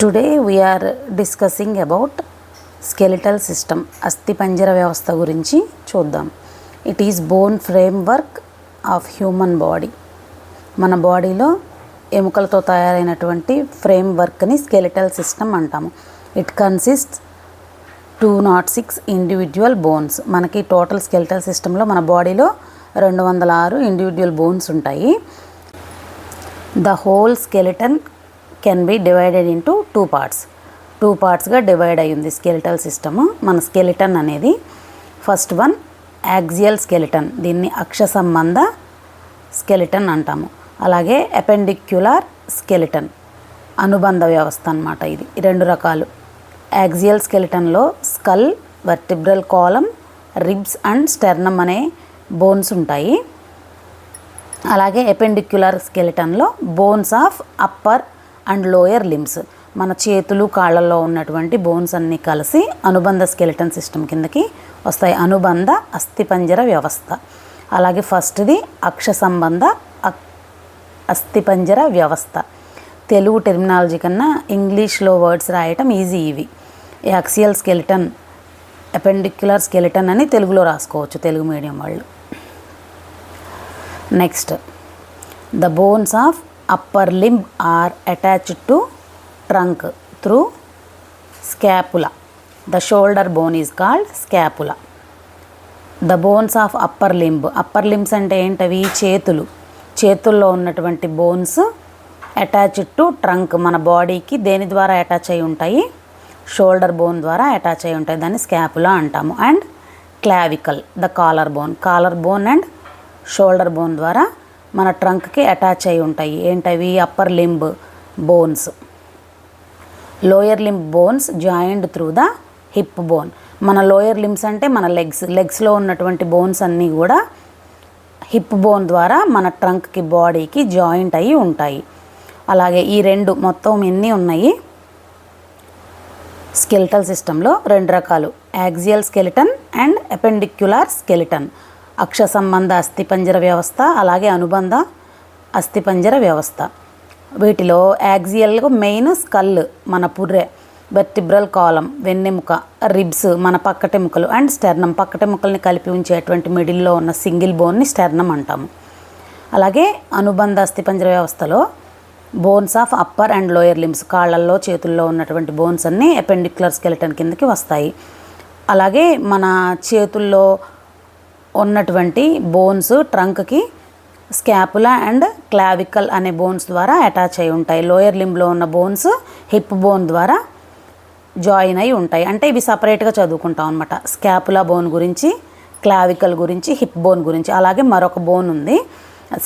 Today we are discussing about skeletal system. అస్థిపంజర వ్యవస్థ గురించి చూద్దాం. It is bone framework of human body. మన బాడీలో ఎముకలతో తయారైనటువంటి ఫ్రేమ్వర్క్ని స్కెలిటల్ సిస్టమ్ అంటాము. It consist 206 individual bones. మనకి టోటల్ స్కెలిటల్ సిస్టంలో మన బాడీలో 206 ఇండివిజువల్ బోన్స్ ఉంటాయి. The whole skeleton can be divided into two పార్ట్స్గా డివైడ్ అయ్యింది స్కెలిటల్ సిస్టమ్. మన స్కెలిటన్ అనేది ఫస్ట్ వన్ యాక్సియల్ స్కెలిటన్, దీన్ని అక్ష సంబంధ స్కెలిటన్ అంటాము. అలాగే అపెండిక్యులార్ స్కెలిటన్, అనుబంధ వ్యవస్థ అన్నమాట. ఇది రెండు రకాలు. యాక్సియల్ స్కెలిటన్లో skull, vertebral column, ribs and sternum అనే బోన్స్ ఉంటాయి. అలాగే అపెండిక్యులార్ స్కెలిటన్లో bones of upper and lower limbs, మన చేతులు కాళ్ళల్లో ఉన్నటువంటి బోన్స్ అన్నీ కలిసి అనుబంధ స్కెలిటన్ సిస్టమ్ కిందకి వస్తాయి. అనుబంధ అస్థిపంజర వ్యవస్థ. అలాగే ఫస్ట్ది అక్ష సంబంధ అస్థిపంజర వ్యవస్థ. తెలుగు టెర్మినాలజీ కన్నా ఇంగ్లీష్లో వర్డ్స్ రాయటం ఈజీ. ఇవి యాక్సియల్ స్కెలిటన్, అపెండిక్యులర్ స్కెలిటన్ అని తెలుగులో రాసుకోవచ్చు తెలుగు మీడియం వాళ్ళు. Next, the bones of upper limb are attached to trunk through scapula. The shoulder bone is called scapula. The bones of upper limbs అంటే ఏంటవి? చేతుల్లో ఉన్నటువంటి బోన్స్ అటాచ్డ్ టు ట్రంక్, మన బాడీకి దేని ద్వారా అటాచ్ అయి ఉంటాయి? షోల్డర్ బోన్ ద్వారా అటాచ్ అయి ఉంటాయి. దాన్ని స్కాపులా అంటాము. And clavicle, the collar bone and shoulder bone ద్వారా మన ట్రంక్కి అటాచ్ అయి ఉంటాయి. ఏంటవి? Upper limb bones. Lower limb bones joined through the hip bone. మన లోయర్ లింబ్స్ అంటే మన లెగ్స్లో ఉన్నటువంటి బోన్స్ అన్నీ కూడా హిప్ బోన్ ద్వారా మన ట్రంక్కి, బాడీకి జాయింట్ అయ్యి ఉంటాయి. అలాగే ఈ రెండు మొత్తం ఎన్ని ఉన్నాయి స్కెలిటల్ సిస్టంలో? రెండు రకాలు, యాక్సియల్ స్కెలిటన్ అండ్ అపెండిక్యులార్ స్కెలిటన్. అక్ష సంబంధ అస్థిపంజర వ్యవస్థ, అలాగే అనుబంధ అస్థిపంజర వ్యవస్థ. వీటిలో యాక్సియల్గా మెయిన్ స్కల్, మన పుర్రె, వెర్టిబ్రల్ కాలం, వెన్నెముక, రిబ్స్, మన పక్కటెముకలు, అండ్ స్టెర్నమ్, పక్కటెముకల్ని కలిపి ఉంచేటువంటి మిడిల్లో ఉన్న సింగిల్ బోన్ని స్టెర్నమ్ అంటాము. అలాగే అనుబంధ అస్థిపంజర వ్యవస్థలో bones of upper and lower limbs, కాళ్ళల్లో చేతుల్లో ఉన్నటువంటి బోన్స్ అన్నీ అపెండిక్యులర్ స్కెలిటన్ కిందకి వస్తాయి. అలాగే మన చేతుల్లో ఉన్నటువంటి బోన్స్ ట్రంక్కి స్కాపులా అండ్ క్లావికల్ అనే బోన్స్ ద్వారా అటాచ్ అయి ఉంటాయి. లోయర్ లింబ్లో ఉన్న బోన్స్ హిప్ బోన్ ద్వారా జాయిన్ అయి ఉంటాయి. అంటే ఇవి సపరేట్గా చదువుకుంటాం అనమాట. స్కాపులా బోన్ గురించి, క్లావికల్ గురించి, హిప్ బోన్ గురించి. అలాగే మరొక బోన్ ఉంది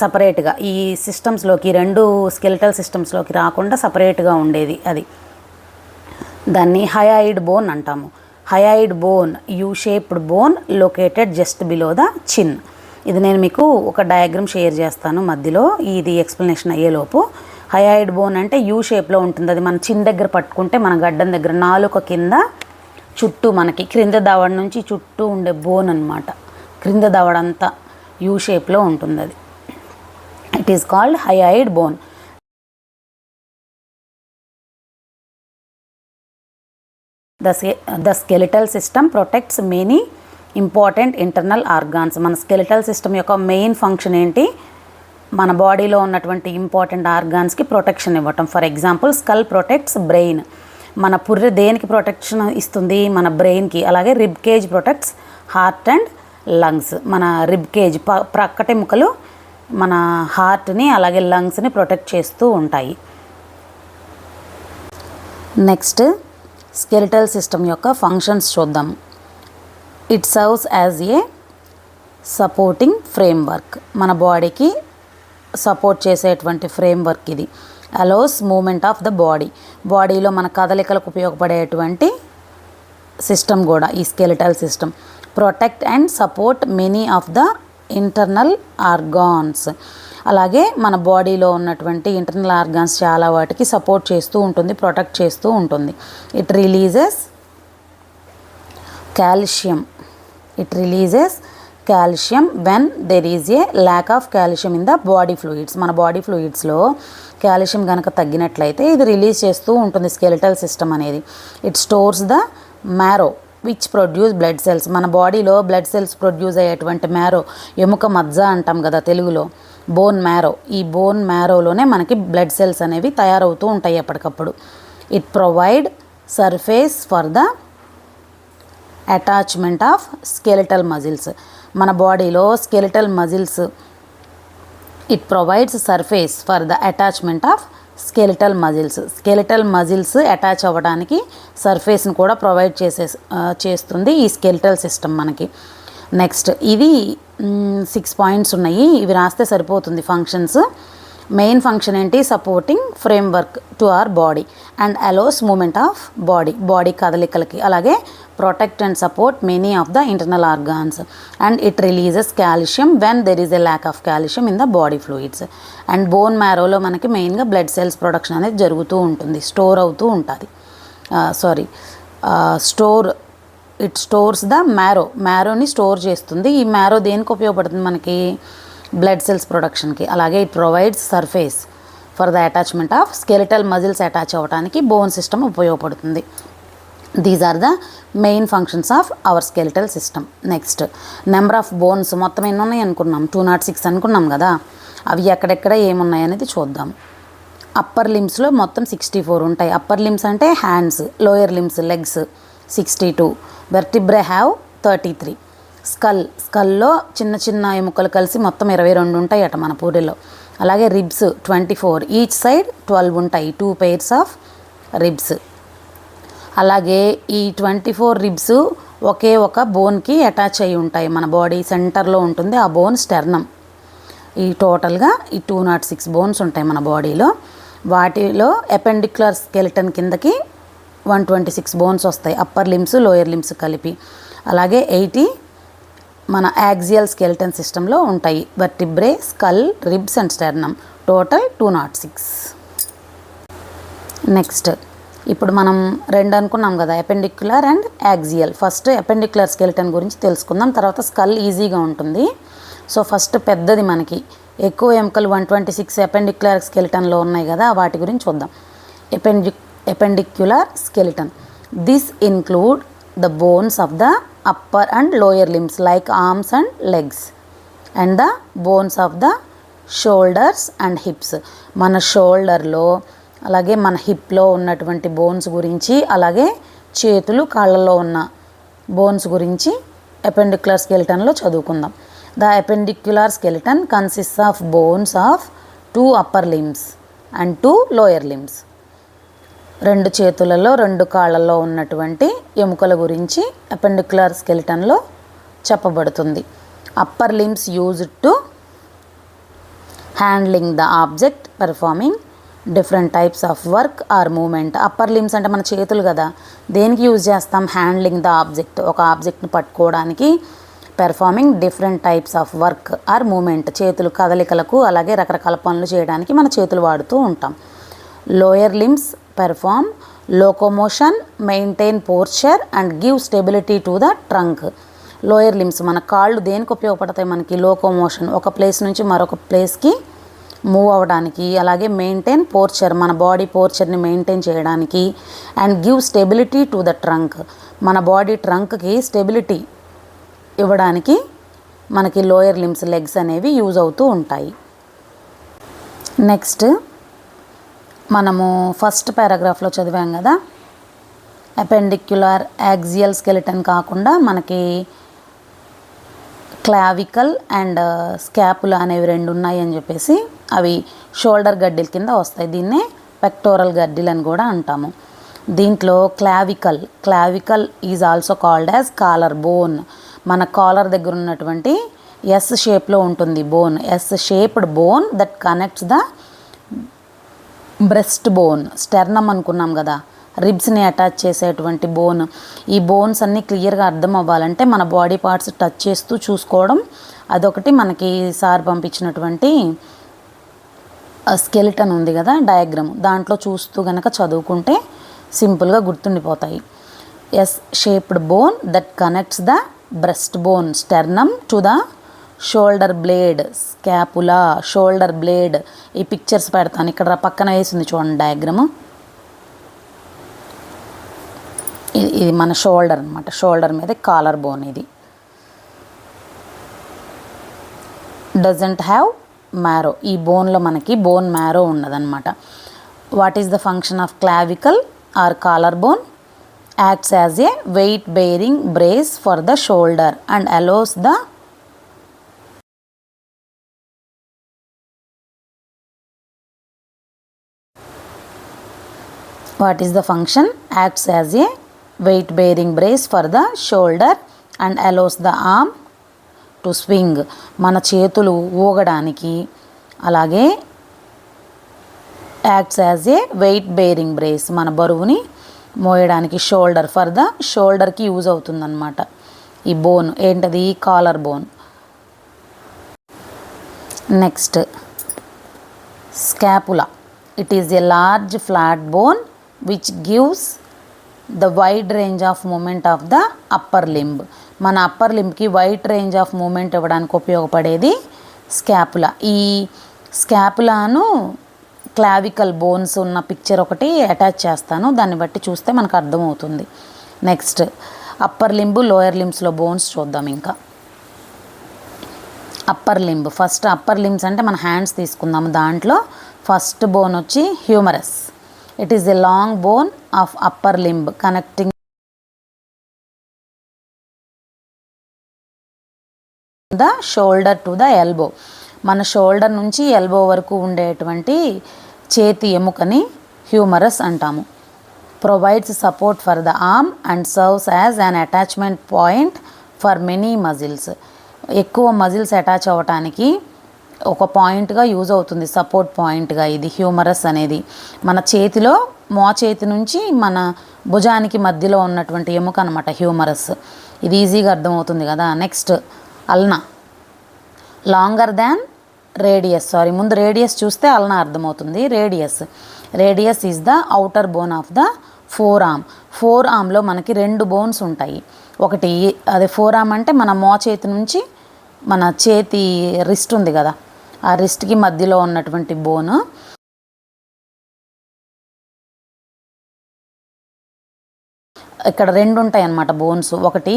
సపరేట్గా, ఈ సిస్టమ్స్లోకి, రెండు స్కెలిటల్ సిస్టమ్స్లోకి రాకుండా సపరేట్గా ఉండేది. అది దాన్ని హయాయిడ్ బోన్ అంటాము. Hyoid bone, you shaped bone located just below the చిన్. ఇది నేను మీకు ఒక డయాగ్రామ్ షేర్ చేస్తాను మధ్యలో, ఇది ఎక్స్ప్లెనేషన్ అయ్యేలోపు. హయాయిడ్ బోన్ అంటే యూ షేప్లో ఉంటుంది. అది మన చిన్ దగ్గర పట్టుకుంటే, మన గడ్డం దగ్గర నాలుక కింద చుట్టూ, మనకి క్రింద దవడ నుంచి చుట్టూ ఉండే బోన్ అనమాట. క్రింద దవడంతా యూ షేప్లో ఉంటుంది. అది it is called hyoid bone. The skeletal system protects many important internal organs. మన స్కెలిటల్ సిస్టమ్ యొక్క మెయిన్ ఫంక్షన్ ఏంటి? మన బాడీలో ఉన్నటువంటి ఇంపార్టెంట్ ఆర్గాన్స్కి ప్రొటెక్షన్ ఇవ్వటం. For example, skull protects brain. మన పుర్రె దేనికి ప్రొటెక్షన్ ఇస్తుంది? మన బ్రెయిన్కి. అలాగే rib cage protects heart and lungs. మన రిబ్ కేజ్, ప్రక్కటెముకలు మన హార్ట్ని అలాగే లంగ్స్ని ప్రొటెక్ట్ చేస్తూ ఉంటాయి. నెక్స్ట్, స్కెలిటల్ సిస్టమ్ యొక్క ఫంక్షన్స్ చూద్దాం. It serves as a supporting framework. మన బాడీకి సపోర్ట్ చేసేటువంటి ఫ్రేమ్వర్క్ ఇది. అలౌస్ మూమెంట్ ఆఫ్ ద బాడీలో మన కదలికలకు ఉపయోగపడేటువంటి సిస్టమ్ కూడా ఈ skeletal system. Protect and support many of the internal organs. అలాగే మన బాడీలో ఉన్నటువంటి ఇంటర్నల్ ఆర్గాన్స్ చాలా వాటికి సపోర్ట్ చేస్తూ ఉంటుంది, ప్రొటెక్ట్ చేస్తూ ఉంటుంది. It releases calcium when there is a lakh of calcium in the body fluids. మన బాడీ ఫ్లూయిడ్స్లో కాల్షియం కనుక తగ్గినట్లయితే ఇది రిలీజ్ చేస్తూ ఉంటుంది స్కెలిటల్ సిస్టమ్ అనేది. It stores the marrow which produce blood cells. మన బాడీలో బ్లడ్ సెల్స్ ప్రొడ్యూస్ అయ్యేటువంటి మ్యారో, ఎముక మజ్జ అంటాం కదా తెలుగులో, బోన్ మ్యారో. ఈ బోన్ మ్యారోలోనే మనకి బ్లడ్ సెల్స్ అనేవి తయారవుతూ ఉంటాయి ఎప్పటికప్పుడు. It provide surface for the attachment of skeletal muscles. మన బాడీలో skeletal muscles, it provides surface for the attachment of skeletal muscles. Skeletal muscles attach అవ్వడానికి సర్ఫేస్ని కూడా ప్రొవైడ్ చేస్తుంది ఈ స్కెలిటల్ సిస్టమ్ మనకి. నెక్స్ట్ ఇది 6 పాయింట్స్ ఉన్నాయి, ఇవి రాస్తే సరిపోతుంది ఫంక్షన్స్. మెయిన్ ఫంక్షన్ ఏంటి? Supporting framework to our body and allows movement of body కదలికలకి. అలాగే protect and support many of the internal organs and it releases calcium when there is a lack of calcium in the body fluids. And bone మ్యారోలో మనకి మెయిన్గా blood cells production అనేది జరుగుతూ ఉంటుంది, store అవుతూ ఉంటుంది. ఇట్ స్టోర్స్ ద మ్యారోని store చేస్తుంది. ఈ మ్యారో దేనికి ఉపయోగపడుతుంది మనకి? బ్లడ్ సెల్స్ ప్రొడక్షన్కి. అలాగే it provides surface for the attachment of skeletal muscles attach అవ్వడానికి బోన్ సిస్టమ్ ఉపయోగపడుతుంది. These are the main functions of our skeletal system. Next number of bones మొత్తం ఎన్ని ఉన్నాయి అనుకున్నాం? 206 అనుకున్నాం కదా. అవి ఎక్కడెక్కడ ఏమున్నాయి అనేది చూద్దాం. అప్పర్ లిమ్స్లో మొత్తం 64 ఉంటాయి. అప్పర్ లిమ్స్ అంటే hands, lower limbs legs 62, vertebrae have 33. స్కల్లో చిన్న చిన్న ఎముకలు కలిసి మొత్తం 22 ఉంటాయి అట మన పూరిలో. అలాగే రిబ్స్ 24, ఈచ్ సైడ్ 12 ఉంటాయి, 2 pairs ఆఫ్ రిబ్స్. అలాగే ఈ 24 రిబ్స్ ఒకే ఒక బోన్కి అటాచ్ అయి ఉంటాయి. మన బాడీ సెంటర్లో ఉంటుంది ఆ బోన్ స్టెర్నమ్. ఈ టోటల్గా ఈ 206 బోన్స్ ఉంటాయి మన బాడీలో. వాటిలో ఎపెండిక్యులర్ స్కెలిటన్ కిందకి 126 బోన్స్ వస్తాయి, అప్పర్ లిమ్స్ లోయర్ లిమ్స్ కలిపి. అలాగే 80 మన యాక్సియల్ స్కెలిటన్ సిస్టంలో ఉంటాయి, vertebrae, skull, ribs and sternum. Total 206. Next ఇప్పుడు మనం 2 అనుకున్నాం కదా, ఎపెండిక్యులర్ అండ్ యాక్సియల్. ఫస్ట్ ఎపెండిక్యులర్ స్కెలిటన్ గురించి తెలుసుకుందాం, తర్వాత స్కల్ ఈజీగా ఉంటుంది. సో ఫస్ట్ పెద్దది మనకి ఎక్కువ ఎముకలు 126 ఎపెండిక్యులర్ స్కెలిటన్లో ఉన్నాయి కదా, వాటి గురించి చూద్దాం. Appendicular skeleton. This include the bones of the upper and lower limbs like arms and legs and the bones of the shoulders and hips. మన షోల్డర్లో అలాగే మన హిప్లో ఉన్నటువంటి బోన్స్ గురించి, అలాగే చేతులు కాళ్ళలో ఉన్న బోన్స్ గురించి ఎపెండిక్యులర్ స్కెలిటన్లో చదువుకుందాం. The appendicular skeleton consists of bones of 2 upper limbs and 2 lower limbs. 2 చేతులలో 2 కాళ్ళల్లో ఉన్నటువంటి ఎముకల గురించి ఎపెండిక్యులర్ స్కెలిటన్లో చెప్పబడుతుంది. Upper limbs used to handling the object performing different types of work or movement. Upper limbs అంటే మన చేతులు కదా, దేనికి యూజ్ చేస్తాం? హ్యాండ్లింగ్ ద ఆబ్జెక్ట్, ఒక ఆబ్జెక్ట్ని పట్టుకోవడానికి. Performing different types of work or movement, చేతులు కదలికలకు అలాగే రకరకాల పనులు చేయడానికి మన చేతులు వాడుతూ ఉంటాం. Lower limbs perform locomotion, maintain posture and give stability to the trunk. Lower limbs మన కాళ్ళు దేనికి ఉపయోగపడతాయి మనకి? లోకోమోషన్, ఒక ప్లేస్ నుంచి మరొక ప్లేస్కి మూవ్ అవ్వడానికి. అలాగే మెయింటైన్ పోర్చర్, మన బాడీ పోర్చర్ని మెయింటైన్ చేయడానికి. And give stability to the trunk, మన బాడీ ట్రంక్కి స్టెబిలిటీ ఇవ్వడానికి మనకి లోయర్ లిమ్స్ లెగ్స్ అనేవి యూజ్ అవుతూ ఉంటాయి. నెక్స్ట్ మనము ఫస్ట్ పారాగ్రాఫ్లో చదివాం కదా, ఎపెండిక్యులర్ యాక్సియల్ స్కెలిటన్ కాకుండా మనకి క్లావికల్ అండ్ స్కాపులా అనేవి 2 ఉన్నాయి అని చెప్పేసి. అవి షోల్డర్ గడ్డిల కింద వస్తాయి, దీన్నే పెక్టోరల్ గడ్డిలు అని కూడా అంటాము. దీంట్లో clavicle is also called as collar bone. మన కాలర్ దగ్గర ఉన్నటువంటి ఎస్ షేప్లో ఉంటుంది bone, S shaped bone that connects the breast bone. Sternum అనుకున్నాం కదా, రిబ్స్ని అటాచ్ చేసేటువంటి బోన్. ఈ బోన్స్ అన్నీ క్లియర్గా అర్థం అవ్వాలంటే మన బాడీ పార్ట్స్ టచ్ చేస్తూ చూసుకోవడం అదొకటి. మనకి సార్ పంపించినటువంటి స్కెలిటన్ ఉంది కదా డయాగ్రామ్, దాంట్లో చూస్తూ కనుక చదువుకుంటే సింపుల్గా గుర్తుండిపోతాయి. S shaped bone that connects the breast bone sternum to the shoulder blade, scapula, shoulder blade. ఈ పిక్చర్స్ పెడతాను ఇక్కడ పక్కన వేసింది చూడండి డయాగ్రాము. ఇది మన షోల్డర్ అనమాట. షోల్డర్ మీద కాలర్ బోన్. ఇది డజంట్ హ్యావ్ మ్యారో. ఈ బోన్లో మనకి బోన్ మ్యారో ఉండదన్నమాట. What is the function of clavicle or collar bone? Acts as a weight bearing brace for the shoulder and allows the what is the function? Acts as a weight bearing brace for the shoulder and allows the arm to swing. మన చేతులు ఊగడానికి. అలాగే acts as a weight bearing brace, మన బరువుని మోయడానికి. Shoulder, for the షోల్డర్కి use అవుతుందన్నమాట ఈ బోన్. ఏంటది? Collar bone. Next scapula. It is a large flat bone which gives the wide range of movement of the upper limb. మన upper లింబ్కి wide range of movement ఇవ్వడానికి ఉపయోగపడేది scapula. ఈ స్కాపులాను క్లావికల్ బోన్స్ ఉన్న పిక్చర్ ఒకటి attach చేస్తాను, దాన్ని బట్టి చూస్తే మనకు అర్థమవుతుంది. Next upper limb, lower లింబ్స్లో bones చూద్దాం. ఇంకా upper limb. First upper limbs అంటే మన హ్యాండ్స్ తీసుకుందాము. దాంట్లో ఫస్ట్ బోన్ వచ్చి humorous. It is a long bone of upper limb connecting the shoulder to the elbow. మన షోల్డర్ నుంచి ఎల్బో వరకు ఉండేటువంటి చేతి ఎముకని హ్యూమరస్ అంటాము. Provides support for the arm and serves as an attachment point for many muscles. ఎక్కువ muscles attach అవ్వటానికి ఒక పాయింట్గా యూజ్ అవుతుంది, సపోర్ట్ పాయింట్గా. ఇది హ్యూమరస్ అనేది మన చేతిలో మోచేతి నుంచి మన భుజానికి మధ్యలో ఉన్నటువంటి ఎముక అనమాట హ్యూమరస్. ఇది ఈజీగా అర్థమవుతుంది కదా. Next ulna. Longer than radius. ముందు రేడియస్ చూస్తే అల్నా అర్థమవుతుంది. Radius is the outer bone of the forearm. ఫోర్ ఆర్మ్లో మనకి రెండు బోన్స్ ఉంటాయి. ఒకటి అదే ఫోర్ ఆర్మ్ అంటే మన మోచేతి నుంచి మన చేతి రిస్ట్ ఉంది కదా, ఆ రిస్ట్కి మధ్యలో ఉన్నటువంటి బోను. ఇక్కడ రెండు ఉంటాయి అన్నమాట బోన్స్. ఒకటి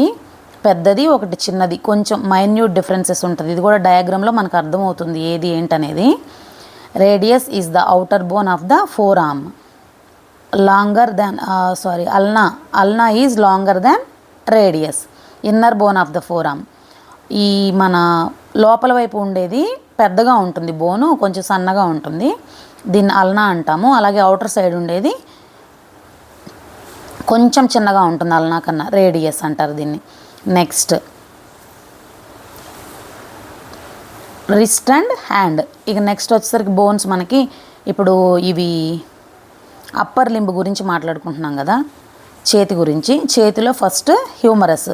పెద్దది, ఒకటి చిన్నది. కొంచెం మైన్యూట్ డిఫరెన్సెస్ ఉంటుంది. ఇది కూడా డయాగ్రామ్లో మనకు అర్థమవుతుంది ఏది ఏంటనేది. Radius is the outer bone of the four arm. Longer than ulna is longer than radius. Inner bone of the four arm. ఈ మన లోపల వైపు ఉండేది పెద్దగా ఉంటుంది బోను, కొంచెం సన్నగా ఉంటుంది. దీన్ని అల్నా అంటాము. అలాగే అవుటర్ సైడ్ ఉండేది కొంచెం చిన్నగా ఉంటుంది అల్నా కన్నా, రేడియస్ అంటారు దీన్ని. Next wrist and hand. ఇక నెక్స్ట్ వచ్చేసరికి బోన్స్ మనకి ఇప్పుడు ఇవి అప్పర్ లింబ్ గురించి మాట్లాడుకుంటున్నాం కదా, చేతి గురించి. చేతిలో ఫస్ట్ హ్యూమరస్.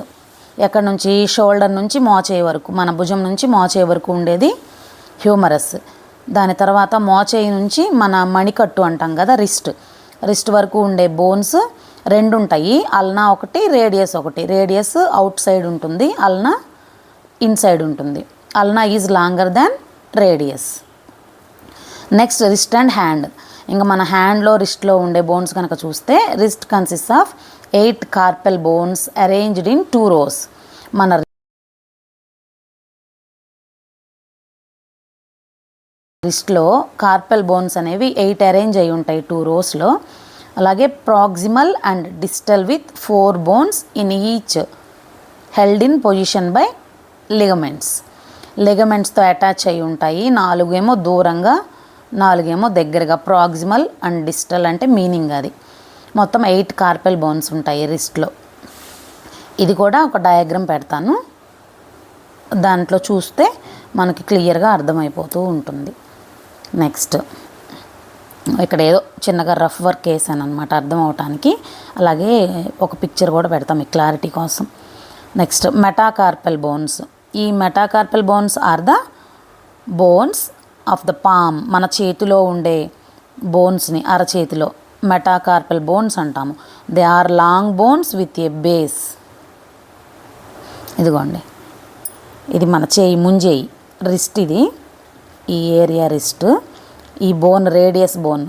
ఎక్కడి నుంచి? షోల్డర్ నుంచి మోచేయి వరకు, మన భుజం నుంచి మోచేయి వరకు ఉండేది హ్యూమరస్. దాని తర్వాత మోచేయి నుంచి మన మణికట్టు అంటాం కదా, రిస్ట్ వరకు ఉండే బోన్స్ రెండు ఉంటాయి. అల్నా ఒకటి, రేడియస్ ఒకటి. రేడియస్ అవుట్ సైడ్ ఉంటుంది, అల్నా ఇన్సైడ్ ఉంటుంది. Ulna is longer than radius. Next wrist and hand. ఇంకా మన హ్యాండ్లో రిస్ట్లో ఉండే బోన్స్ కనుక చూస్తే, wrist consist of 8 carpel bones arranged in 2 rows. మన రిస్ట్లో కార్పెల్ బోన్స్ అనేవి 8 అరేంజ్ అయి ఉంటాయి 2 rows. అలాగే proximal and distal with 4 bones in each held in position by ligaments. లిగమెంట్స్తో అటాచ్ అయి ఉంటాయి. 4 ఏమో దూరంగా, 4 ఏమో దగ్గరగా. ప్రాక్సిమల్ అండ్ డిస్టల్ అంటే మీనింగ్ అది. మొత్తం 8 కార్పెల్ బోన్స్ ఉంటాయి రిస్ట్లో. ఇది కూడా ఒక డయాగ్రామ్ పెడతాను, దాంట్లో చూస్తే మనకి క్లియర్గా అర్థమైపోతూ ఉంటుంది. నెక్స్ట్ ఇక్కడ ఏదో చిన్నగా రఫ్ వర్క్ వేసాను అనమాట అర్థం అవటానికి. అలాగే ఒక పిక్చర్ కూడా పెడతాం మీ క్లారిటీ కోసం. Next metacarpal bones. ఈ metacarpal bones are the bones of the palm. మన చేతిలో ఉండే బోన్స్ని, అరచేతిలో మెటాకార్పెల్ బోన్స్ అంటాము. They are long bones with a base. ఇదిగోండి ఇది మన చేయి ముంజేయి రిస్ట్, ఇది ఈ ఏరియా రిస్ట్. ఈ bone radius bone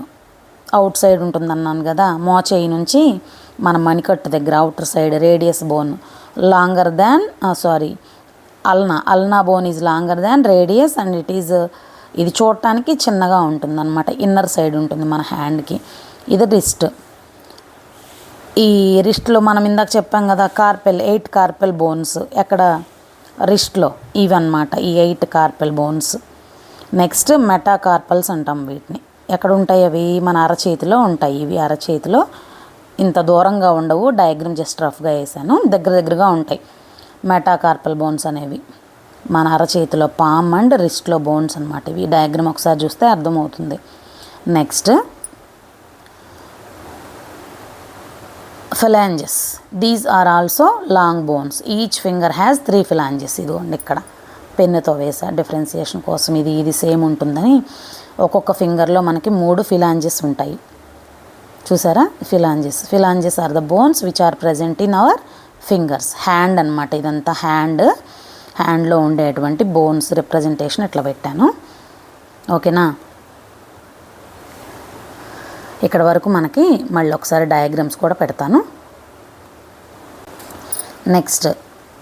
outside ఉంటుందన్నాను కదా, మోచేయి నుంచి మన మణికట్టు దగ్గర outer side radius bone longer than ulna bone is longer than radius and ఇది చూడటానికి చిన్నగా ఉంటుంది అనమాట. ఇన్నర్ సైడ్ ఉంటుంది మన హ్యాండ్కి. ఇది రిస్ట్. ఈ రిస్ట్లో మనం ఇందాక చెప్పాం కదా 8 కార్పెల్ బోన్స్ ఎక్కడ రిస్ట్లో, ఇవన్నమాట ఈ 8 కార్పెల్ బోన్స్. నెక్స్ట్ మెటాకార్పల్స్ అంటాం వీటిని. ఎక్కడ ఉంటాయి అవి? మన అరచేతిలో ఉంటాయి. ఇవి అరచేతిలో ఇంత దూరంగా ఉండవు, డయాగ్రామ్ జస్ట్ రఫ్గా వేసాను, దగ్గరగా ఉంటాయి మెటాకార్పల్ బోన్స్ అనేవి. మన అరచేతిలో పామ్ అండ్ రిస్ట్లో బోన్స్ అనమాట. ఇవి డయాగ్రామ్ ఒకసారి చూస్తే అర్థమవుతుంది. Next phalanges. These are also long bones. Each finger has 3 phalanges. ఇదిగోండి ఇక్కడ పెన్నుతో వేసా డిఫరెన్సియేషన్ కోసం. ఇది సేమ్ ఉంటుందని. ఒక్కొక్క ఫింగర్లో మనకి 3 ఫిలాంజెస్ ఉంటాయి. చూసారా? Phalanges are the bones which are present in our fingers. Hand అనమాట ఇదంతా. హ్యాండ్లో ఉండేటువంటి బోన్స్ రిప్రజెంటేషన్ ఇట్లా పెట్టాను. ఓకేనా? ఇక్కడ వరకు మనకి మళ్ళీ ఒకసారి డయాగ్రామ్స్ కూడా పెడతాను. నెక్స్ట్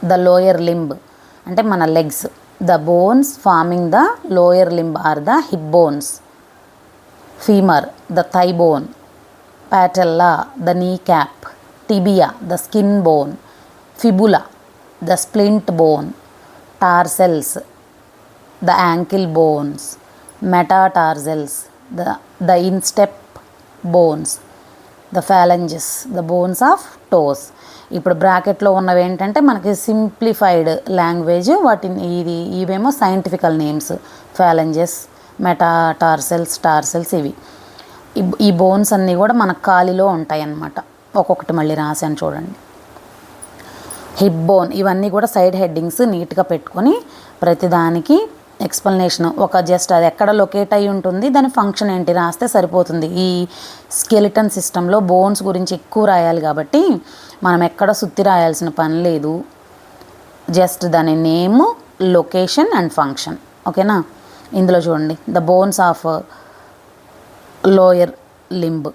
ద లోయర్ లింబ్ అంటే మన legs. The bones forming the lower limb are the hip bones, femur, the thigh bone, patella, the kneecap, tibia, the skin bone, fibula, the splint bone, tarsals, the ankle bones, metatarsals, the instep bones, the phalanges, the bones of toes. ఇప్పుడు బ్రాకెట్లో ఉన్నవి ఏంటంటే మనకి simplified language. ఇవేమో సైంటిఫికల్ names. ఫాలంజెస్, మెటాటార్సెల్స్, టార్సెల్స్ ఇవి. ఈ bones అన్నీ కూడా మన కాలిలో ఉంటాయి అన్నమాట. ఒక్కొక్కటి మళ్ళీ రాశాను చూడండి. హిప్ బోన్, ఇవన్నీ కూడా సైడ్ హెడ్డింగ్స్ నీట్గా పెట్టుకొని ప్రతిదానికి ఎక్స్ప్లెనేషన్ జస్ట్ అది ఎక్కడ లొకేట్ అయి ఉంటుంది, దాని ఫంక్షన్ ఏంటి రాస్తే సరిపోతుంది. ఈ స్కెలిటన్ సిస్టంలో బోన్స్ గురించి ఎక్కువ రాయాలి కాబట్టి మనం ఎక్కడ సుత్తి రాయాల్సిన పని లేదు. జస్ట్ దాని నేమ్, లొకేషన్ అండ్ ఫంక్షన్. ఓకేనా? ఇందులో చూడండి, the bones of lower limb.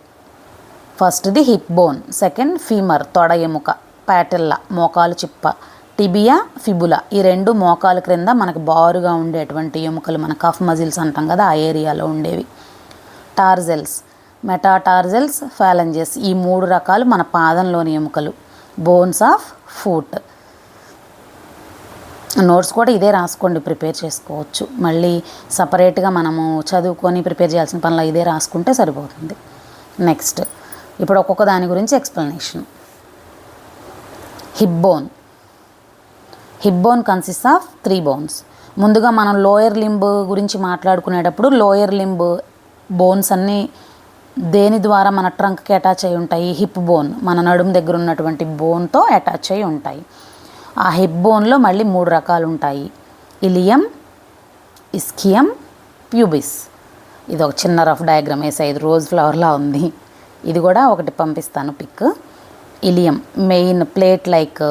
ఫస్ట్ది హిప్ బోన్, సెకండ్ ఫీమర్ తొడ ఎముక, ప్యాటెల్లా మోకాలు చిప్ప, టిబియా, ఫిబులా ఈ 2 మోకాలు క్రింద మనకు బారుగా ఉండేటువంటి ఎముకలు, మన కఫ్ మజిల్స్ అంటాం కదా, ఆ ఏరియాలో ఉండేవి. టార్జెల్స్, మెటాటార్జెల్స్, ఫాలంజెస్ ఈ 3 రకాలు మన పాదంలోని ఎముకలు. Bones of foot. నోట్స్ కూడా ఇదే రాసుకోండి, ప్రిపేర్ చేసుకోవచ్చు. మళ్ళీ సపరేట్గా మనము చదువుకొని ప్రిపేర్ చేయాల్సిన పనిలో ఇదే రాసుకుంటే సరిపోతుంది. నెక్స్ట్ ఇప్పుడు ఒక్కొక్క దాని గురించి explanation. Hip bone. Hip bone consist of 3 bones. ముందుగా మనం లోయర్ లింబ్ గురించి మాట్లాడుకునేటప్పుడు లోయర్ లింబ్ బోన్స్ అన్నీ దేని ద్వారా మన ట్రంక్కి అటాచ్ అయి ఉంటాయి? హిప్ బోన్, మన నడుము దగ్గర ఉన్నటువంటి బోన్తో అటాచ్ అయి ఉంటాయి. ఆ హిప్ బోన్లో మళ్ళీ 3 రకాలు ఉంటాయి. Ilium, ischium, pubis. ఇది ఒక చిన్న రఫ్ డయాగ్రామ్ వేసా, ఇది రోజ్ ఫ్లవర్లా ఉంది. ఇది కూడా ఒకటి పంపిస్తాను pic. Ilium main plate like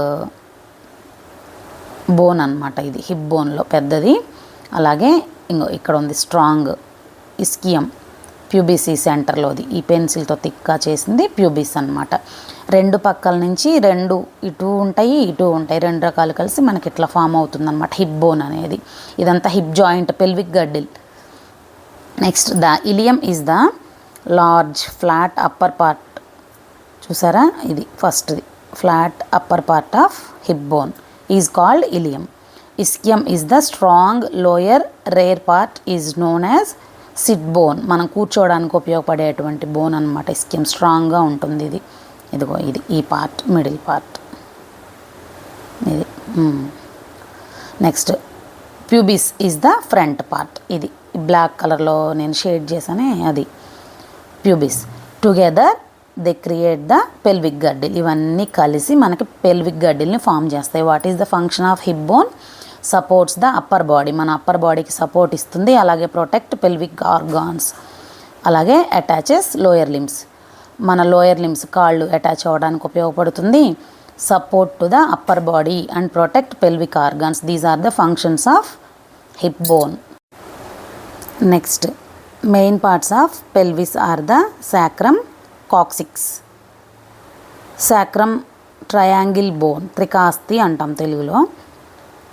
bone అనమాట. ఇది హిప్ బోన్లో పెద్దది. అలాగే ఇక్కడ ఉంది స్ట్రాంగ్. ఇస్కియం ప్యూబిస్ ఈ సెంటర్లోది, ఈ పెన్సిల్తో థిక్గా చేసింది ప్యూబిస్ అనమాట. 2 పక్కల నుంచి 2 ఇటు ఉంటాయి, ఇటు ఉంటాయి. 2 రకాలు కలిసి మనకి ఇట్లా ఫామ్ అవుతుందన్నమాట హిప్ బోన్ అనేది. ఇదంతా hip joint, pelvic girdle. Next the ilium is the large flat upper part. చూసారా? ఇది ఫస్ట్ది flat upper part of hip bone is called ilium. Ischium is the strong lower rear part is known as sit bone. మనం కూర్చోవడానికి ఉపయోగపడేటువంటి bone అనమాట. ఇస్కియం స్ట్రాంగ్గా ఉంటుంది. ఇదిగో ఇది ఈ పార్ట్, మిడిల్ పార్ట్ ఇది. Next pubis is the front part. ఇది బ్లాక్ కలర్లో నేను షేడ్ చేశానే అది pubis. Together they create the pelvic girdle. ఇవన్నీ కలిసి మనకి పెల్విక్ గడ్డిల్ని ఫామ్ చేస్తాయి. What is the function of hip bone? Supports the upper body. మన అప్పర్ బాడీకి సపోర్ట్ ఇస్తుంది. అలాగే ప్రొటెక్ట్ పెల్విక్ ఆర్గాన్స్. అలాగే అటాచెస్ లోయర్ లిమ్స్. మన లోయర్ లిమ్స్ కాళ్ళు అటాచ్ అవ్వడానికి ఉపయోగపడుతుంది. support to the upper body and protect pelvic organs. These are the functions of hip bone. Next, main parts of pelvis are the sacrum, coccyx. Sacrum triangle bone, త్రికాస్తి అంటాం తెలుగులో.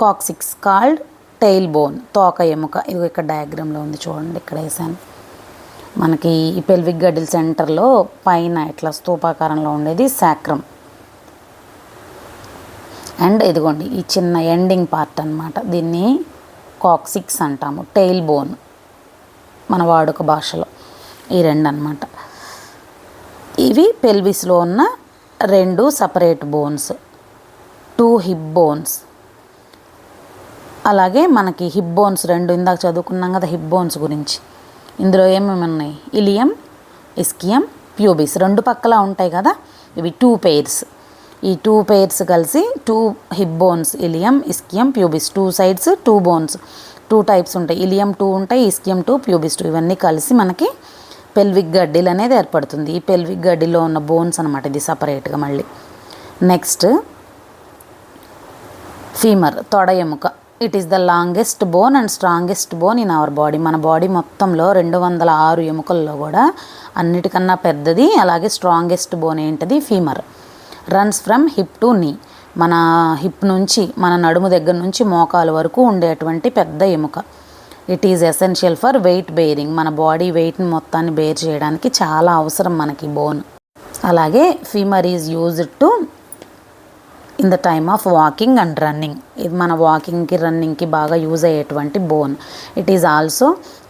Coccyx called tail bone, తోక ఎముక. ఇది ఇక్కడ డయాగ్రామ్లో ఉంది చూడండి, ఇక్కడ వేసాను. మనకి ఈ పెల్విక్ గడిల్ సెంటర్లో పైన ఇట్లా స్తూపాకారంలో ఉండేది సాక్రమ్. అండ్ ఇదిగోండి ఈ చిన్న ఎండింగ్ పార్ట్ అనమాట, దీన్ని కాక్సిక్స్ అంటాము. టెయిల్ బోన్ మన వాడుక భాషలో ఈ రెండు అన్నమాట. ఇవి పెల్విస్లో ఉన్న రెండు సపరేట్ బోన్స్, 2 హిప్ బోన్స్. అలాగే మనకి హిప్ బోన్స్ రెండు ఇందాక చదువుకున్నాం కదా హిప్ బోన్స్ గురించి. ఇందులో ఏమేమి ఉన్నాయి? ఇలియం, ఇస్కియం, ప్యూబిస్ రెండు పక్కల ఉంటాయి కదా, ఇవి 2 pairs. ఈ 2 pairs కలిసి 2 hip bones, ilium, ischium, pubis. 2 sides 2 bones, 2 types ఉంటాయి. ఇలియం 2 ఉంటాయి, ఇస్కియం 2, ప్యూబిస్ 2. ఇవన్నీ కలిసి మనకి పెల్విక్ గడ్డిల్ అనేది ఏర్పడుతుంది. ఈ పెల్విక్ గడ్డిలో ఉన్న బోన్స్ అనమాట ఇది సపరేట్గా. మళ్ళీ నెక్స్ట్ ఫీమర్, తొడ ఎముక. It is the longest bone and strongest bone in our body. మన బాడీ మొత్తంలో 206 ఎముకల్లో కూడా అన్నిటికన్నా పెద్దది అలాగే స్ట్రాంగెస్ట్ బోన్ ఏంటిది? Femur. Runs from hip to నీ. మన హిప్ నుంచి, మన నడుము దగ్గర నుంచి మోకాలు వరకు ఉండేటువంటి పెద్ద ఎముక. It is essential for weight bearing. మన బాడీ వెయిట్ని మొత్తాన్ని బేర్ చేయడానికి చాలా అవసరం మనకి బోన్. అలాగే femur is used to in the time of walking and running. ఇది మన వాకింగ్కి రన్నింగ్కి బాగా యూజ్ అయ్యేటువంటి bone. It is also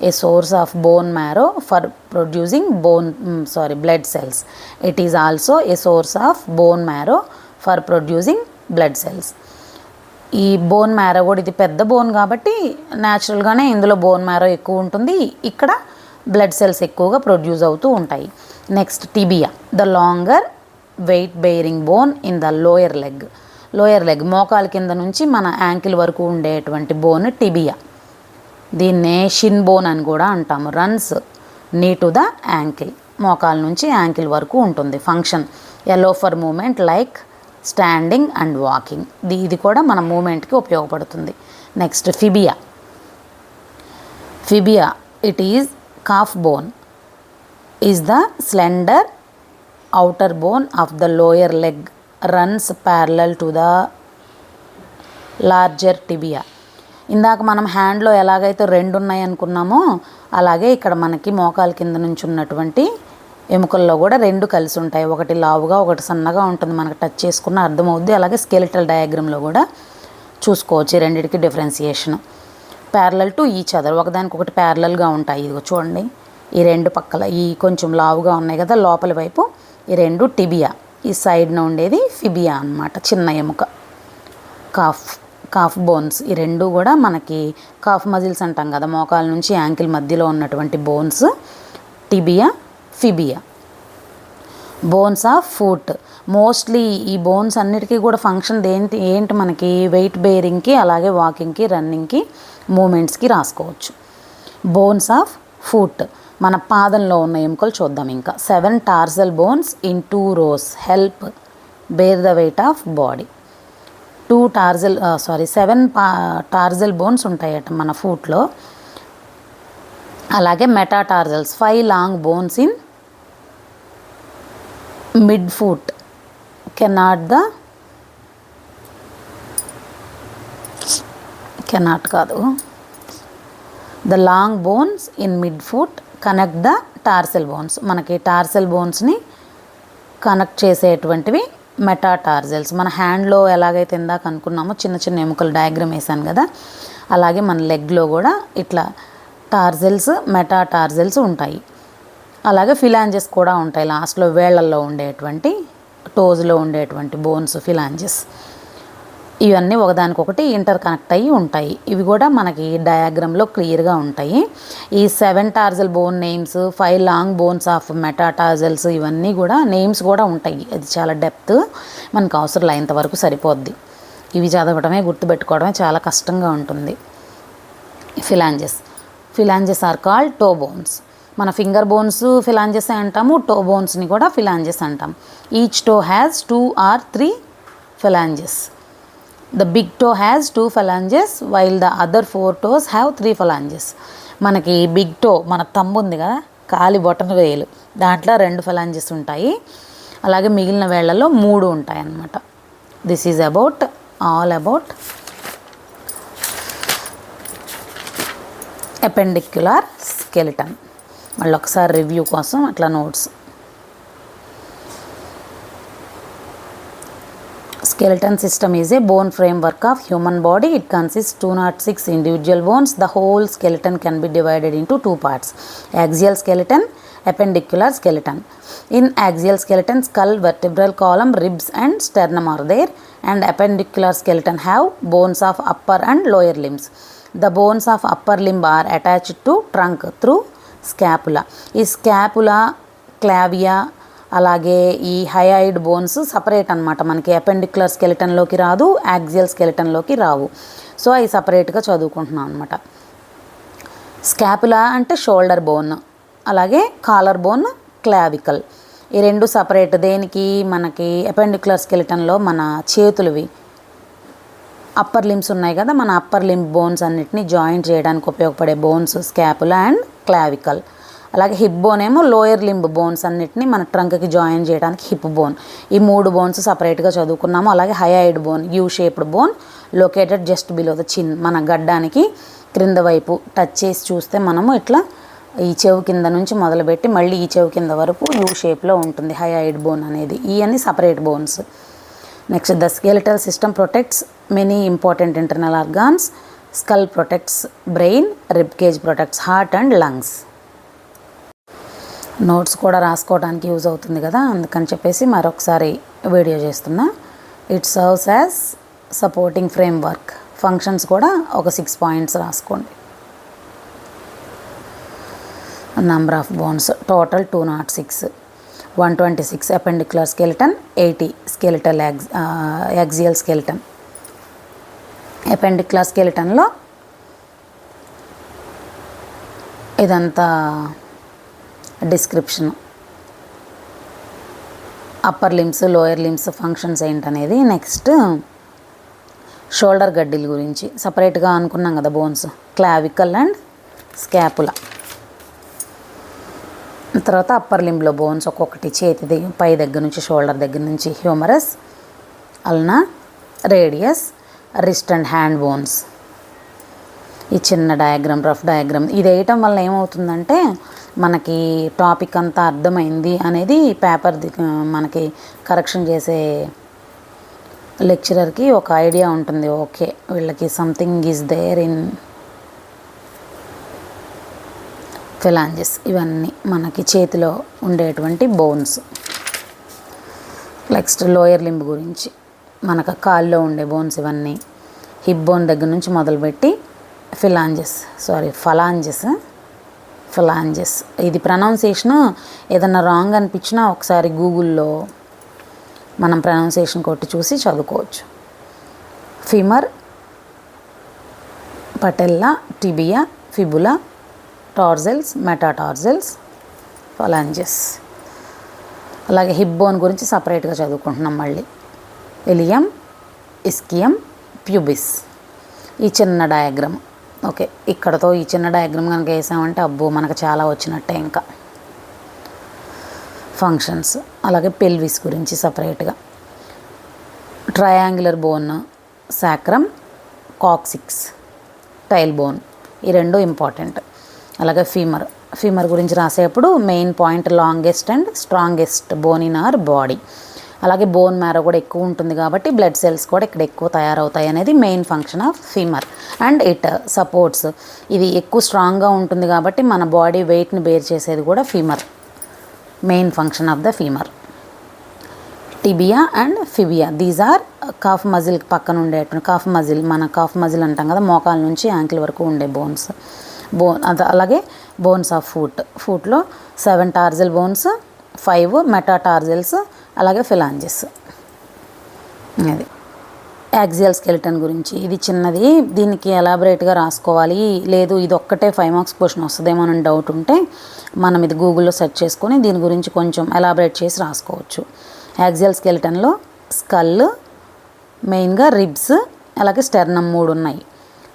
a source of bone marrow for producing blood cells. It is also a source of bone marrow for producing blood cells. ఈ bone marrow కూడా ఇది పెద్ద bone కాబట్టి న్యాచురల్గానే ఇందులో బోన్ మ్యారో ఎక్కువ ఉంటుంది, ఇక్కడ బ్లడ్ సెల్స్ ఎక్కువగా ప్రొడ్యూస్ అవుతూ ఉంటాయి. Next tibia, the longer weight bearing bone in the lower leg. Lower leg మోకాల కింద నుంచి మన యాంకిల్ వరకు ఉండేటువంటి బోన్ టిబియా. దీన్నే షిన్ బోన్ అని కూడా అంటాము. Runs need to the ankle, మోకాల నుంచి యాంకిల్ వరకు ఉంటుంది. Function allow for movement like standing and walking. ఇది కూడా మన మూమెంట్కి ఉపయోగపడుతుంది. Next fibula. Fibula it is calf bone, is the slender outer bone of the lower leg, runs parallel to the larger tibia. ఇందాక మనం హ్యాండ్లో ఎలాగైతే 2 ఉన్నాయి అనుకున్నామో అలాగే ఇక్కడ మనకి మోకాల కింద నుంచి ఉన్నటువంటి ఎముకల్లో కూడా 2 కలిసి ఉంటాయి. ఒకటి లావుగా ఒకటి సన్నగా ఉంటుంది, మనకు టచ్ చేసుకున్న అర్థమవుద్ది. అలాగే స్కెలిటల్ డయాగ్రామ్లో కూడా చూసుకోవచ్చు ఈ రెండింటికి differentiation. Parallel to each other, ఒకదానికొకటి ప్యారలల్గా ఉంటాయి. ఇదిగో చూడండి ఈ 2 పక్కల ఈ కొంచెం లావుగా ఉన్నాయి కదా లోపలి వైపు, ఈ 2 టిబియా. ఈ సైడ్న ఉండేది ఫిబియా అన్నమాట, చిన్న ఎముక. కాఫ్ బోన్స్ ఈ 2 కూడా మనకి కాఫ్ మజిల్స్ అంటాం కదా, మోకాల నుంచి యాంకిల్ మధ్యలో ఉన్నటువంటి bones tibia, fibula. Bones of foot, mostly ఈ బోన్స్ అన్నిటికీ కూడా ఫంక్షన్ ఏంటి మనకి? వెయిట్ బేరింగ్కి, అలాగే వాకింగ్కి, రన్నింగ్కి, మూమెంట్స్కి రాసుకోవచ్చు. బోన్స్ ఆఫ్ ఫుట్, మన పాదంలో ఉన్న ఎముకలు చూద్దాం. ఇంకా 7 tarsal bones in 2 rows help bear the weight of body. 7 tarsal bones ఉంటాయట మన ఫుట్లో. అలాగే metatarsals 5 long bones in mid foot cannot the long bones in mid foot connect the tarsal bones. మనకి టార్సెల్ బోన్స్ని కనెక్ట్ చేసేటువంటివి మెటాటార్జల్స్. మన హ్యాండ్లో ఎలాగైతే ఇందాక అనుకున్నామో చిన్న చిన్న ఎముకలు డయాగ్రామ్ వేసాను కదా, అలాగే మన లెగ్లో కూడా ఇట్లా టార్జల్స్, మెటాటార్జల్స్ ఉంటాయి. అలాగే ఫిలాంజెస్ కూడా ఉంటాయి లాస్ట్లో, వేళ్లల్లో ఉండేటువంటి, టోజ్లో ఉండేటువంటి బోన్స్ ఫిలాంజెస్. ఇవన్నీ ఒకదానికొకటి ఇంటర్ కనెక్ట్ అయ్యి ఉంటాయి. ఇవి కూడా మనకి డయాగ్రామ్లో క్లియర్గా ఉంటాయి. ఈ 7 tarsal bone names, 5 long bones of metatarsals, ఇవన్నీ కూడా నేమ్స్ కూడా ఉంటాయి. అది చాలా డెప్త్, మనకు అవసరం ఇంతవరకు సరిపోద్ది. ఇవి చదవడమే గుర్తుపెట్టుకోవడమే చాలా కష్టంగా ఉంటుంది. Phalanges are called toe bones. మన ఫింగర్ బోన్స్ ఫిలాంజెస్ అంటాము, టో బోన్స్ని కూడా ఫిలాంజెస్ అంటాం. Each toe has 2 or 3 phalanges. The big toe has 2 phalanges while the other 4 toes have 3 phalanges. మనకి బిగ్ టో మన థంబ్ ఉంది కదా, కాలి బొటన వేలు, దాంట్లో 2 phalanges ఉంటాయి. అలాగే మిగిలిన వేళ్లలో 3 ఉంటాయి అన్నమాట. This is all about appendicular skeleton. మళ్ళీ ఒకసారి రివ్యూ కోసం అట్లా notes. Skeleton system is a bone framework of human body. It consists 206 individual bones. The whole skeleton can be divided into 2 parts: axial skeleton, appendicular skeleton. In axial skeleton, skull, vertebral column, ribs and sternum are there, and appendicular skeleton have bones of upper and lower limbs. The bones of upper limb are attached to trunk through scapula. ఈ scapula, క్లావియా, అలాగే ఈ hyoid bones separate అనమాట. మనకి appendicular స్కెలిటన్లోకి రాదు, axial స్కెలిటన్లోకి రావు. So అవి సపరేట్గా చదువుకుంటున్నాం అనమాట. స్కాపులా అంటే షోల్డర్ బోన్, అలాగే కాలర్ బోన్, క్లావికల్. ఈ 2 సపరేట్. దేనికి? మనకి అపెండిక్యులర్ స్కెలిటన్లో మన చేతులవి అప్పర్ లిమ్స్ ఉన్నాయి కదా, మన అప్పర్ లింబ్ బోన్స్ అన్నిటిని జాయింట్ చేయడానికి ఉపయోగపడే బోన్స్ స్కాపులా అండ్ క్లావికల్. అలాగే హిప్ బోన్ ఏమో లోయర్ లింబ్ బోన్స్ అన్నిటిని మన ట్రంక్కి జాయిన్ చేయడానికి హిప్ బోన్. ఈ 3 బోన్స్ సపరేట్గా చదువుకున్నాము. అలాగే hyoid bone, you shaped bone located just below the చిన్. మన గడ్డానికి క్రింద వైపు టచ్ చేసి చూస్తే మనము ఇట్లా ఈ చెవు కింద నుంచి మొదలుపెట్టి మళ్ళీ ఈ చెవు కింద వరకు యూ షేప్లో ఉంటుంది హయాయిడ్ బోన్ అనేది. ఇవన్నీ separate bones. Next, the skeletal system protects many important internal organs. Skull protects brain, rib cage protects heart and lungs. Notes కూడా రాసుకోవడానికి యూజ్ అవుతుంది కదా, అందుకని చెప్పేసి మరొకసారి వీడియో చేస్తున్నా. It serves as supporting framework. Functions కూడా ఒక 6 పాయింట్స్ రాసుకోండి. Number of bones total 206, 126 appendicular skeleton, 80 skeletal axial skeleton. Appendicular స్కెలిటన్లో ఇదంతా description, upper limbs, lower limbs functions ఏంటనేది. నెక్స్ట్ షోల్డర్ గడ్డిల గురించి సపరేట్గా అనుకున్నాం కదా బోన్స్, క్లావికల్ అండ్ స్కాపులా. తర్వాత అప్పర్ లింబ్లో బోన్స్ ఒక్కొక్కటి, చేతి పై దగ్గర నుంచి షోల్డర్ దగ్గర నుంచి humorous, ulna, radius, wrist and hand bones. ఈ చిన్న డయాగ్రామ్, రఫ్ డయాగ్రామ్ ఇది వేయటం వల్ల ఏమవుతుందంటే మనకి టాపిక్ అంతా అర్థమైంది అనేది పేపర్ మనకి కరెక్షన్ చేసే లెక్చరర్కి ఒక ఐడియా ఉంటుంది. ఓకే, వీళ్ళకి సంథింగ్ ఈజ్ దేర్ ఇన్ ఫిలాంజెస్. ఇవన్నీ మనకి చేతిలో ఉండేటువంటి బోన్స్. నెక్స్ట్ లోయర్ లింబ్ గురించి, మనకు కాల్లో ఉండే బోన్స్ ఇవన్నీ. హిప్ బోన్ దగ్గర నుంచి మొదలుపెట్టి ఫలాంజెస్. ఇది ప్రొనౌన్సియేషన్ ఏదన్నా రాంగ్ అనిపించినా ఒకసారి గూగుల్లో మనం ప్రొనౌన్సియేషన్ కొట్టి చూసి చదువుకోవచ్చు. Femur, patella, tibia, fibula, tarsals, metatarsals, phalanges. అలాగే హిప్ బోన్ గురించి సపరేట్గా చదువుకుంటున్నాం మళ్ళీ. Ilium, ischium, pubis. ఈ చిన్న డయాగ్రామ్. ఓకే, ఇక్కడతో ఈ చిన్న డయాగ్రామ్ కనుక వేసామంటే అబ్బో మనకు చాలా వచ్చినట్టే. ఇంకా ఫంక్షన్స్. అలాగే పెల్విస్ గురించి సపరేట్గా. Triangular bone, sacrum, coccyx, tile bone, ఈ 2 ఇంపార్టెంట్. అలాగే ఫీమర్ గురించి రాసేటప్పుడు main point longest and strongest bone in our body. అలాగే బోన్ మ్యారో కూడా ఎక్కువ ఉంటుంది కాబట్టి బ్లడ్ సెల్స్ కూడా ఇక్కడ ఎక్కువ తయారవుతాయి అనేది main function of femur. And it supports, ఇది ఎక్కువ స్ట్రాంగ్గా ఉంటుంది కాబట్టి మన బాడీ వెయిట్ని బేర్ చేసేది కూడా femur, main function of the femur. Tibia and fibula, these are calf muscle పక్కన ఉండేటువంటి కాఫ్ మజిల్, మన కాఫ్ మజిల్ అంటాం కదా, మోకాల నుంచి యాంకిల్ వరకు ఉండే బోన్స్. అలాగే బోన్స్ ఆఫ్ ఫూట్లో 7 టార్జల్ బోన్స్, 5 మెటాటార్జల్స్, అలాగే ఫిలాంజెస్. అది యాక్సియల్ స్కెలిటన్ గురించి. ఇది చిన్నది, దీనికి ఎలాబరేట్గా రాసుకోవాలి, లేదు ఇది ఒక్కటే 5 మార్క్స్ క్వశ్చన్ వస్తుందేమో అని డౌట్ ఉంటే మనం ఇది గూగుల్లో సెర్చ్ చేసుకొని దీని గురించి కొంచెం ఎలాబరేట్ చేసి రాసుకోవచ్చు. యాక్సియల్ స్కెలిటన్లో స్కల్, మెయిన్గా రిబ్స్ అలాగే స్టెర్నమ్ 3 ఉన్నాయి.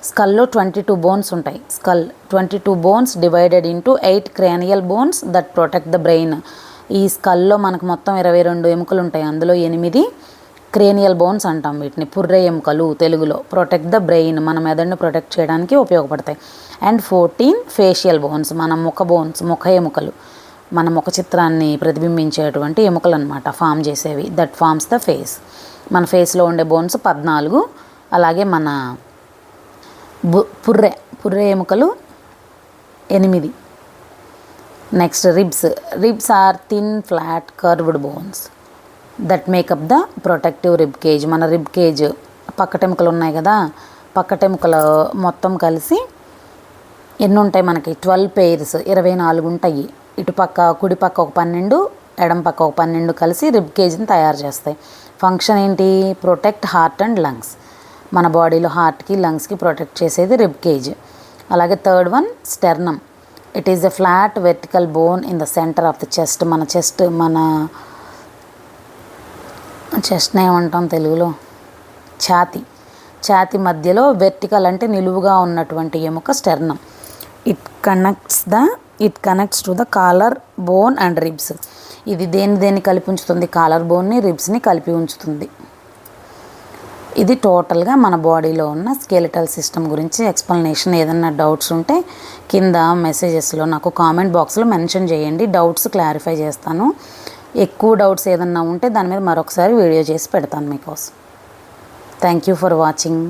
స్కల్లో 22 బోన్స్ ఉంటాయి. Skull 22 bones divided into 8 cranial bones that protect the brain. ఈ స్కల్లో మనకు మొత్తం 22 ఎముకలు ఉంటాయి. అందులో 8 క్రేనియల్ బోన్స్ అంటాం వీటిని, పుర్రె ఎముకలు తెలుగులో. ప్రొటెక్ట్ ద బ్రెయిన్, మన మెదడుని ప్రొటెక్ట్ చేయడానికి ఉపయోగపడతాయి. అండ్ 14 ఫేషియల్ బోన్స్, మన ముఖ ఎముకలు, మన ముఖ చిత్రాన్ని ప్రతిబింబించేటువంటి ఎముకలు అనమాట, ఫామ్ చేసేవి. That forms the face. మన ఫేస్లో ఉండే బోన్స్ 14. అలాగే మన పుర్రె ఎముకలు 8. Next ribs are thin flat curved bones that make up the protective rib cage. మన రిబ్ కేజ్ పక్కటెముకలు ఉన్నాయి కదా, పక్కటెముకలు మొత్తం కలిసి ఎన్ని ఉంటాయి మనకి? 12 పెయిర్స్, 24 ఉంటాయి. ఇటుపక్క కుడిపక్క ఒక 12, ఎడం పక్క ఒక 12 కలిసి రిబ్ కేజ్ని తయారు చేస్తాయి. ఫంక్షన్ ఏంటి? Protect heart and lungs. మన బాడీలో హార్ట్కి లంగ్స్కి ప్రొటెక్ట్ చేసేది రిబ్ కేజ్. అలాగే third one sternum. It is a flat vertical bone in the centre of the chest. మన చెస్ట్ని ఏమంటాం తెలుగులో? ఛాతీ మధ్యలో వెర్టికల్ అంటే నిలువుగా ఉన్నటువంటి ఎముక sternum. It connects to the collar bone and ribs. ఇది దేన్ని కలిపి ఉంచుతుంది? కాలర్ బోన్ని, రిబ్స్ని కలిపి ఉంచుతుంది. ఇది టోటల్గా మన బాడీలో ఉన్న స్కెలిటల్ సిస్టమ్ గురించి ఎక్స్ప్లెనేషన్. ఏదన్నా డౌట్స్ ఉంటే కింద మెసేజెస్లో నాకు కామెంట్ బాక్స్లో మెన్షన్ చేయండి, డౌట్స్ క్లారిఫై చేస్తాను. ఎక్కువ డౌట్స్ ఏదన్నా ఉంటే దాని మీద మరొకసారి వీడియో చేసి పెడతాను మీకోసం. Thank you for watching.